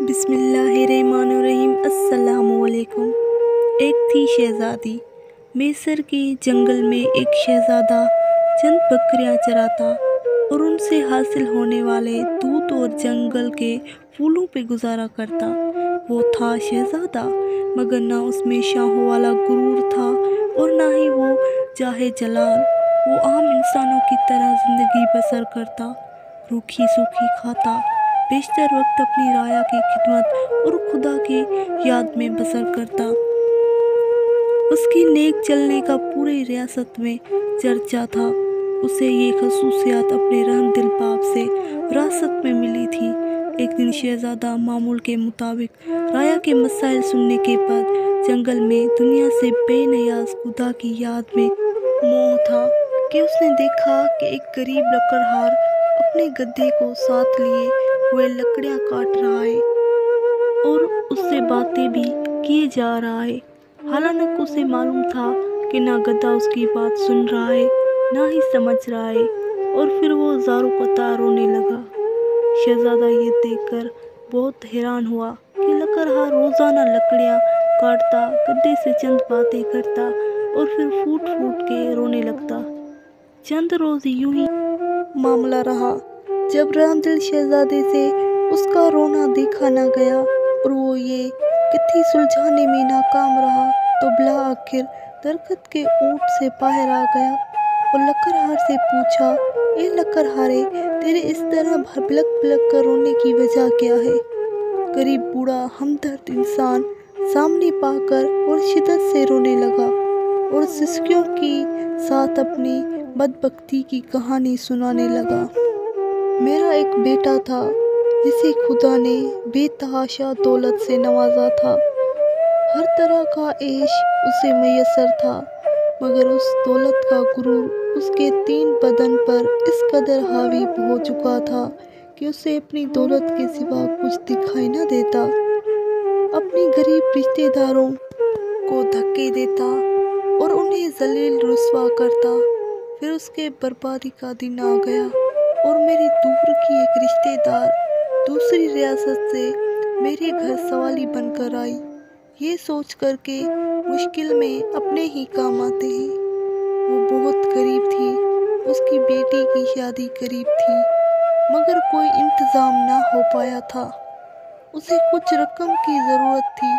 बिस्मिल्लाहिर्रहमानिर्रहीम। अस्सलाम वालेकुम। एक थी शहज़ादी। मैसर के जंगल में एक शहज़ादा चंद बकरियां चराता और उनसे हासिल होने वाले दूध और जंगल के फूलों पे गुजारा करता। वो था शहज़ादा, मगर ना उसमें शाहों वाला गुरूर था और ना ही वो जाहे जलाल। वो आम इंसानों की तरह ज़िंदगी बसर करता, रूखी सूखी खाता, बेशतर वक्त अपनी राया की खिदमत और खुदा की याद में बसर करता। उसकी नेक चलने का पूरी रियासत में चर्चा था। उसे ये खसूसियात अपने रहम दिल बाप से विरासत में मिली थी। एक दिन शहज़ादा मामूल के मुताबिक राया के मसाइल सुनने के बाद जंगल में दुनिया से बेनियाज खुदा की याद में मोह था कि उसने देखा कि एक गरीब लकड़हार अपने गद्दे को साथ लिए हुए लकड़ियां काट रहा है और उससे बातें भी किए जा रहा है। हालांकि उसे मालूम था कि ना गद्दा उसकी बात सुन रहा है ना ही समझ रहा है। और फिर वो ज़ारों कतार रोने लगा। शहज़ादा ये देखकर बहुत हैरान हुआ कि लकड़हार रोज़ाना लकड़ियां काटता, गद्दे से चंद बातें करता और फिर फूट फूट के रोने लगता। चंद रोज़ यूं ही मामला रहा। जब रामदिल शहज़ादे से उसका रोना देखा न गया और वो ये कित्ती सुलझाने में नाकाम रहा, तो बिला आखिर दरख्त के ऊंट से बाहर आ गया और लकड़हार से पूछा, ए लकड़हारे, तेरे इस तरह बिलक बिलक कर रोने की वजह क्या है? गरीब बूढ़ा हमदर्द इंसान सामने पाकर और शिद्दत से रोने लगा और सिसकियों के साथ अपनी बदबख्ती की कहानी सुनाने लगा। मेरा एक बेटा था जिसे खुदा ने बेतहाशा दौलत से नवाजा था। हर तरह का ऐश उसे मैसर था, मगर उस दौलत का गुरूर उसके 3 बदन पर इस कदर हावी हो चुका था कि उसे अपनी दौलत के सिवा कुछ दिखाई न देता। अपने गरीब रिश्तेदारों को धक्के देता और उन्हें जलील रुस्वा करता। फिर उसके बर्बादी का दिन आ गया और मेरी दूर की एक रिश्तेदार दूसरी रियासत से मेरे घर सवाली बनकर आई। ये सोच कर के मुश्किल में अपने ही काम आते हैं। वो बहुत गरीब थी। उसकी बेटी की शादी करीब थी, मगर कोई इंतज़ाम ना हो पाया था। उसे कुछ रकम की ज़रूरत थी।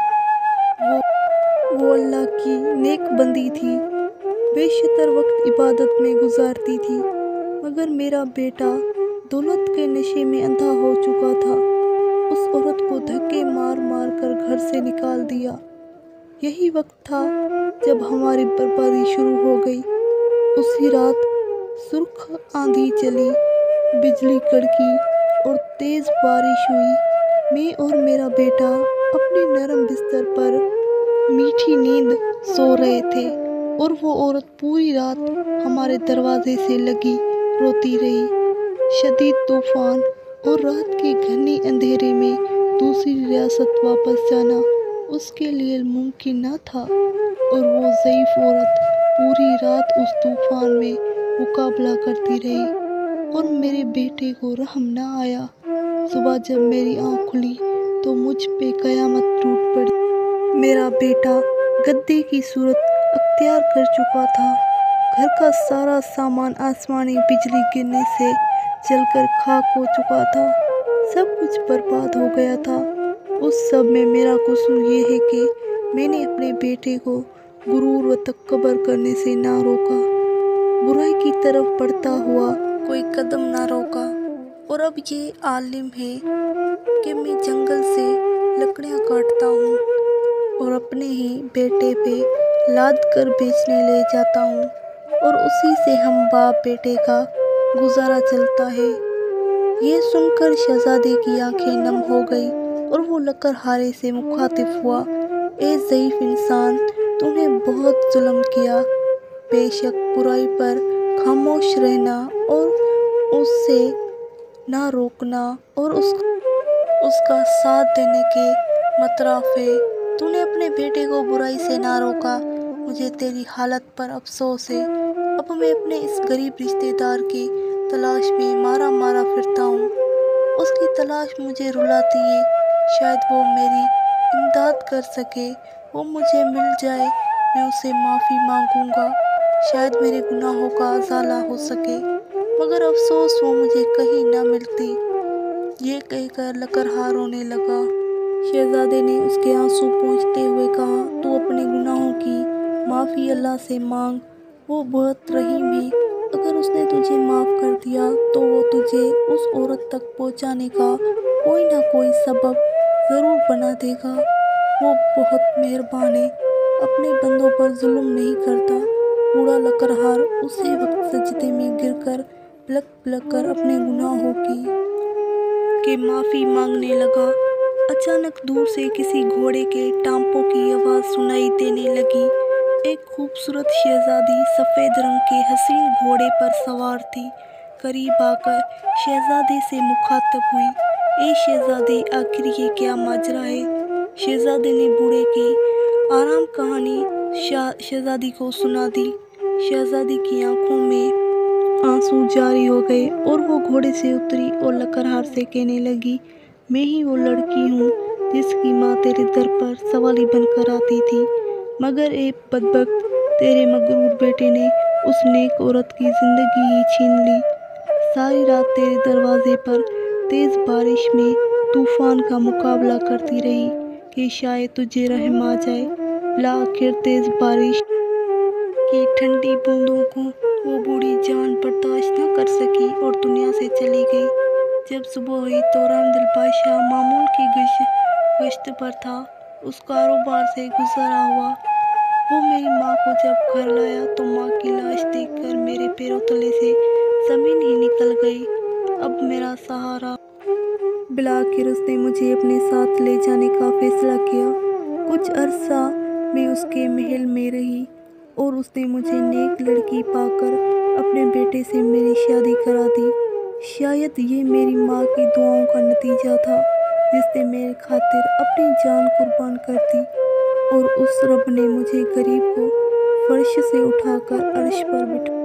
वो अल्लाह की नेक बंदी थी, बेशतर वक्त इबादत में गुजारती थी, मगर मेरा बेटा दौलत के नशे में अंधा हो चुका था। उस औरत को धक्के मार मार कर घर से निकाल दिया। यही वक्त था जब हमारी बर्बादी शुरू हो गई। उसी रात सुर्ख आंधी चली, बिजली कड़की और तेज़ बारिश हुई। मैं और मेरा बेटा अपने नरम बिस्तर पर मीठी नींद सो रहे थे और वो औरत पूरी रात हमारे दरवाजे से लगी रोती रही। शदीद तूफान और रात के घने अंधेरे में दूसरी रियासत वापस जाना उसके लिए मुमकिन न था और वो ज़ईफ़ औरत पूरी रात उस तूफान में मुकाबला करती रही और मेरे बेटे को रहम न आया। सुबह जब मेरी आँख खुली तो मुझ पे क़यामत टूट पड़ी। मेरा बेटा गद्दे की सूरत अख्तियार कर चुका था। घर का सारा सामान आसमानी बिजली गिरने से जलकर खाक हो चुका था। सब कुछ बर्बाद हो गया था। उस सब में मेरा कसूर ये है कि मैंने अपने बेटे को गुरूर व तकब्बुर करने से ना रोका, बुराई की तरफ बढ़ता हुआ कोई कदम ना रोका। और अब ये आलिम है कि मैं जंगल से लकड़ियाँ काटता हूँ और अपने ही बेटे पे लाद कर बेचने ले जाता हूँ और उसी से हम बाप बेटे का गुजारा चलता है। ये सुनकर शहज़ादे की आंखें नम हो गई और वो लकड़हारे से मुखातिब हुआ, ए ज़ईफ़ इंसान, तूने बहुत जुल्म किया। बेशक बुराई पर खामोश रहना और उससे ना रोकना और उसका साथ देने के मतराफ है। तूने अपने बेटे को बुराई से ना रोका। मुझे तेरी हालत पर अफसोस है। अब मैं अपने इस गरीब रिश्तेदार की तलाश में मारा मारा फिरता हूँ। उसकी तलाश मुझे रुलाती है। شاید وہ میری امداد کر سکے، وہ مجھے مل جائے، میں اسے معافی مانگوں گا، شاید میرے گناہوں کا ازالہ ہو سکے، مگر افسوس وہ مجھے کہیں نہ ملتی۔ یہ کہہ کر لکڑہار رونے لگا۔ شہزادے نے اس کے آنسو پوچھتے ہوئے کہا، تو اپنے گناہوں کی معافی اللہ سے مانگ، وہ بہت رحیم ہے، اگر اس نے تجھے معاف کر دیا تو وہ تجھے اس عورت تک پہنچانے کا کوئی نہ کوئی سبب ضرور بنا دے گا، وہ بہت مہربان ہے، اپنے بندوں پر ظلم نہیں کرتا۔ بوڑھا لکڑہار اسی وقت سجدے میں گر کر بلک بلک کر اپنے گناہوں کی معافی مانگنے لگا۔ اچانک دور سے کسی گھوڑے کے ٹانپوں کی آواز سنائی دینے لگی۔ ایک خوبصورت شہزادی سفید رنگ کے حسین گھوڑے پر سوار تھی، قریب آ کر شہزادے سے مخاطب ہوئی، اے شہزادے، آخر یہ کیا ماجرا ہے؟ شہزادے نے بوڑھے کی آرام کہانی شہزادی کو سنا دی۔ شہزادی کی آنکھوں میں آنسو جاری ہو گئے اور وہ گھوڑے سے اتری اور لکڑہار سے کہنے لگی، میں ہی وہ لڑکی ہوں جس کی ماں تیرے در پر سوالی بن کر آتی تھی، مگر اے بدبخت، تیرے مغرور بیٹے نے اس نیک عورت کی زندگی ہی چھین لی۔ ساری رات تیرے دروازے پر تیز بارش میں طوفان کا مقابلہ کرتی رہی کہ شاید تجھے رحم آ جائے، بالآخر تیز بارش کی ٹھنڈی بوندوں کو وہ بوڑھی جان برداشت نہ کر سکی اور دنیا سے چلی گئی۔ جب صبح ہوئی تو رحمدل بادشاہ معمول کی گشت پر تھا، اس کاروبار سے گزرا ہوا وہ میری ماں کو جب گھر لایا تو ماں کی لاش دیکھ کر میرے پیروں تلے سے زمین ہی نکل گئی، اب میرا سہارا۔ بالآخر اس نے مجھے اپنے ساتھ لے جانے کا فیصلہ کیا۔ کچھ عرصہ میں اس کے محل میں رہی اور اس نے مجھے نیک لڑکی پا کر اپنے بیٹے سے میری شادی کرا دی۔ شاید یہ میری ماں کی دعاؤں کا نتیجہ تھا جس نے میرے خاطر اپنی جان قربان کر دی، اور اس رب نے مجھے غریب کو فرش سے اٹھا کر عرش پر بٹھا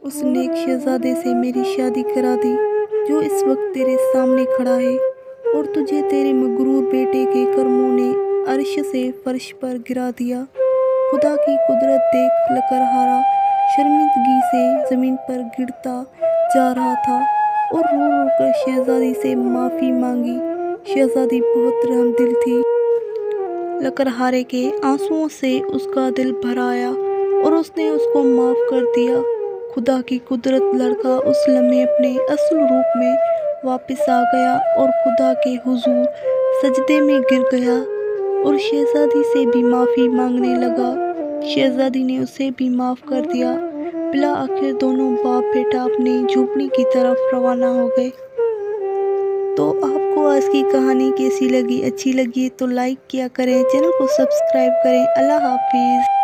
اس نیک شہزادے سے میری شادی کرا دی جو اس وقت تیرے سامنے کھڑا ہے، اور تجھے تیرے مغرور بیٹے کے کرموں نے عرش سے فرش پر گرا دیا۔ خدا کی قدرت دیکھ لکڑہارا شرمندگی سے زمین پر گرتا جا رہا تھا اور رو رو کر شہزادی سے معافی مانگی۔ شہزادی بہت رحم دل تھی۔ لکڑہارے کے آنسوؤں سے اس کا دل بھر آیا اور اس نے اس کو معاف کر دیا۔ خدا کی قدرت، لڑکا اس لمحے اپنے اصل روپ میں واپس آ گیا اور خدا کے حضور سجدے میں گر گیا اور شہزادی سے بھی معافی مانگنے لگا۔ شہزادی نے اسے بھی معاف کر دیا۔ بالآخر دونوں باپ بیٹا اپنی جھونپڑی کی طرف روانہ ہو گئے۔ تو آپ کو آج کی کہانی کیسی لگی؟ اچھی لگی تو لائک کیا کریں، چینل کو سبسکرائب کریں۔ اللہ حافظ۔